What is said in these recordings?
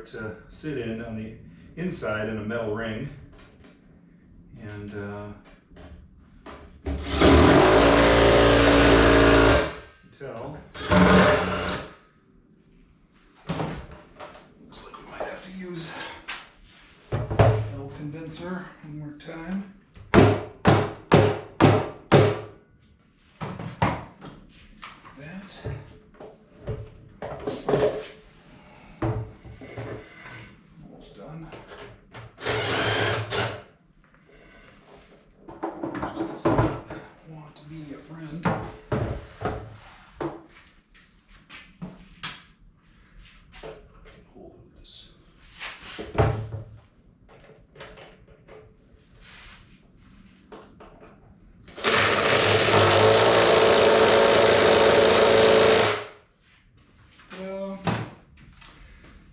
it to sit in on the inside in a metal ring. And until looks like we might have to use metal condenser one more time. Almost done. Just doesn't want to be a friend. Hold this.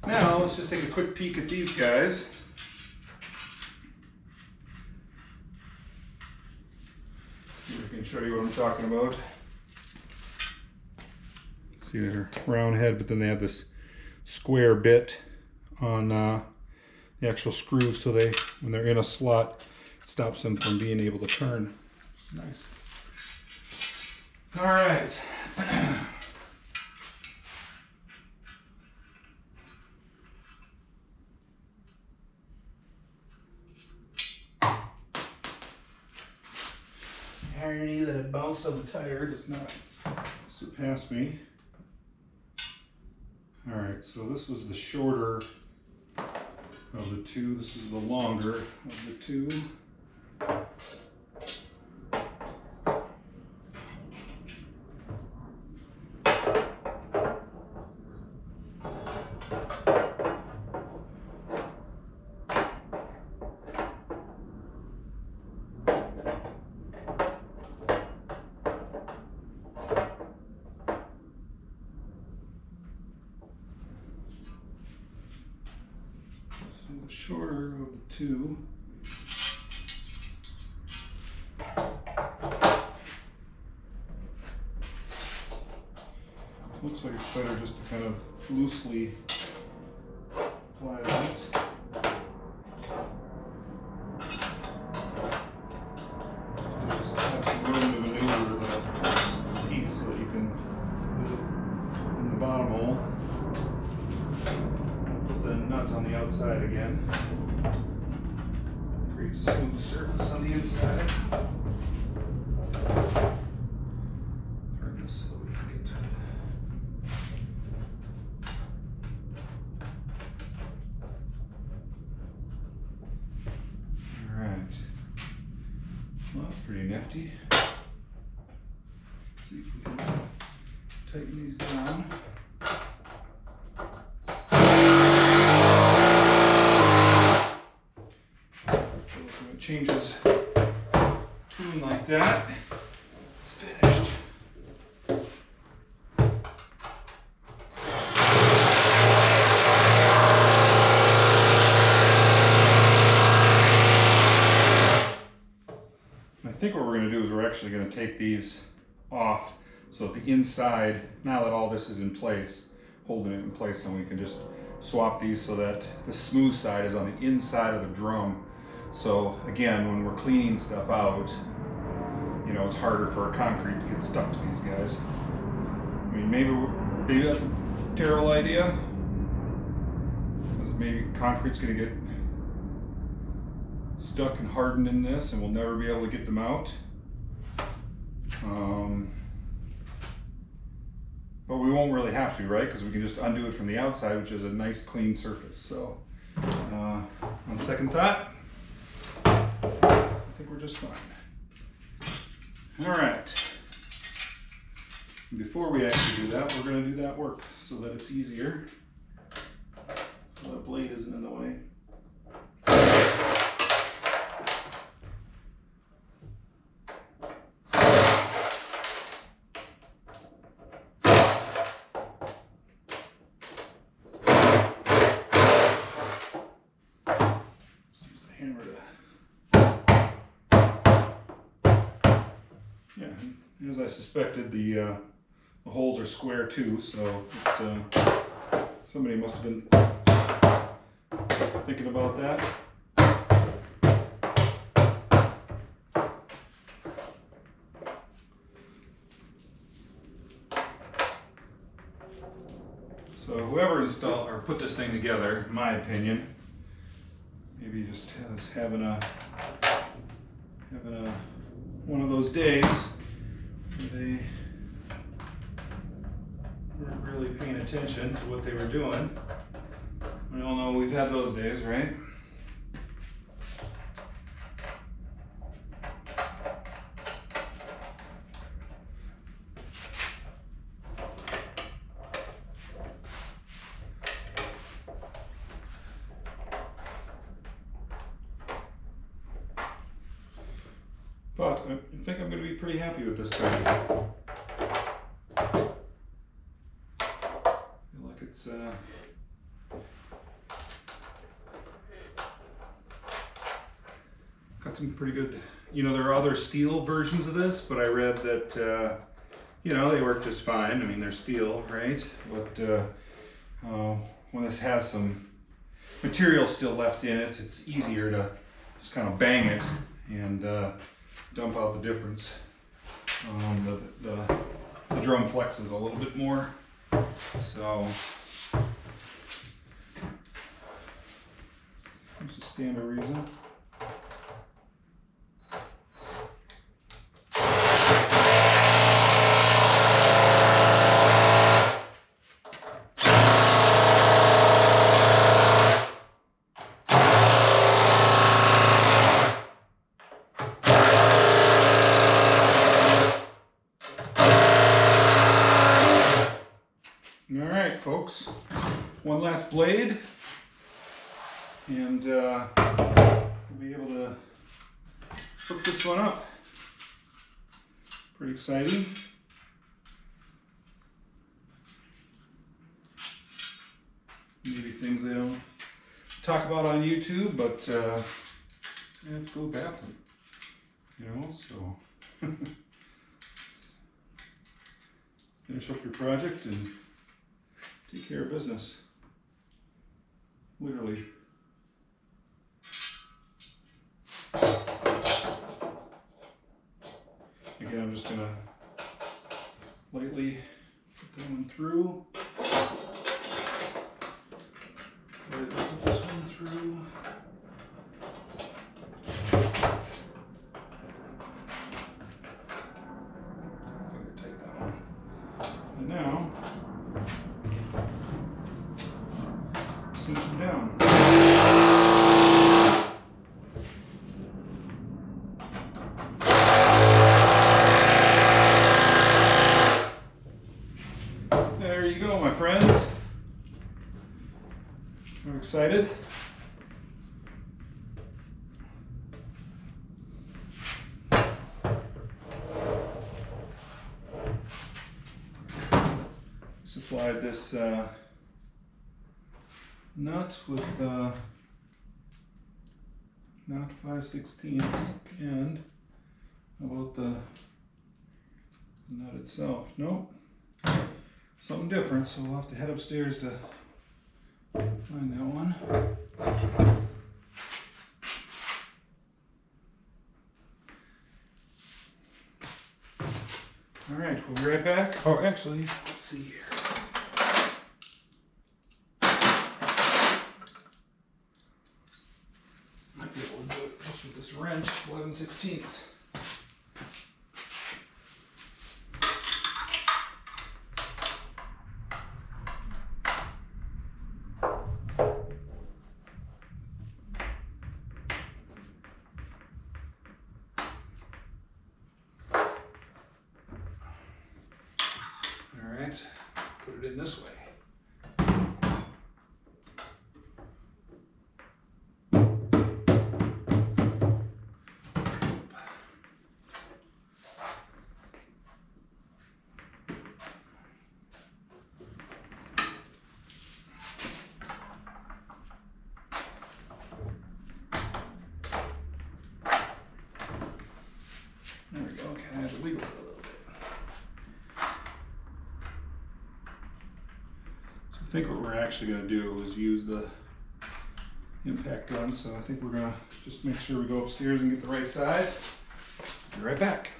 Now let's just take a quick peek at these guys. I can show you what I'm talking about. See, they're round head, but then they have this square bit on the actual screws, so when they're in a slot, it stops them from being able to turn. Nice. All right. Irony that it bounced on the tire does not surpass me. All right, so this was the shorter of the two. This is the longer of the two. The shorter of the two. Looks like it's better just to kind of loosely apply that. So just have some room to maneuver the piece so that you can put it in the bottom hole. The nut on the outside again. Creates a smooth surface on the inside. Turn this so we can get to it. Alright. Well, that's pretty nifty. Let's see if we can tighten these down. Changes tune like that, it's finished. I think what we're going to do is we're actually going to take these off so that the inside, now that all this is in place, holding it in place, and we can just swap these so that the smooth side is on the inside of the drum. So again, when we're cleaning stuff out, you know, it's harder for a concrete to get stuck to these guys. I mean, maybe that's a terrible idea, because maybe concrete's going to get stuck and hardened in this and we'll never be able to get them out. But we won't really have to, right? Because we can just undo it from the outside, which is a nice clean surface. So on second thought, I think we're just fine. All right. Before we actually do that, we're going to do that work so that it's easier. So that blade isn't in the way. As I suspected, the holes are square too, so it's, somebody must have been Thinking about that. So whoever installed or put this thing together, in my opinion, maybe just having a one of those days where they weren't really paying attention to what they were doing. We all know we've had those days, right? But I think I'm going to be pretty happy with this thing. I feel like it's got some pretty good, you know, there are other steel versions of this, but I read that, you know, they work just fine. I mean, they're steel, right? But when this has some material still left in it, it's easier to just kind of bang it and dump out the difference. The drum flexes a little bit more, so there's a standard reason. Alright folks, one last blade and we'll be able to hook this one up. Pretty exciting. Maybe things they don't talk about on YouTube, but they have to go to the bathroom, you know, so finish up your project and take care of business. Literally. Again, I'm just gonna lightly put that one through. Lightly put this one through. Finger tight that one. And now cinch them down. There you go, my friends. I'm excited. Supplied this nut with not 5/16 and how about the nut itself? Nope, something different, so we'll have to head upstairs to find that one. All right, we'll be right back. Oh, actually, let's see here. Might be able to do it just with this wrench, 11/16. Put it in this way. There we go, kind of have to wiggle it a little bit. I think what we're actually going to do is use the impact gun, so I think we're gonna just make sure we go upstairs and get the right size. Be right back.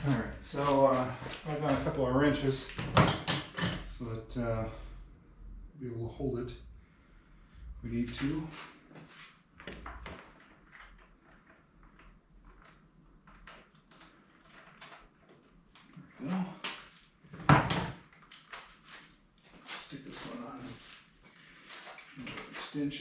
Alright, so I've got a couple of wrenches so that we'll be able to hold it if we need to. There we go. Stick this one on. Extension.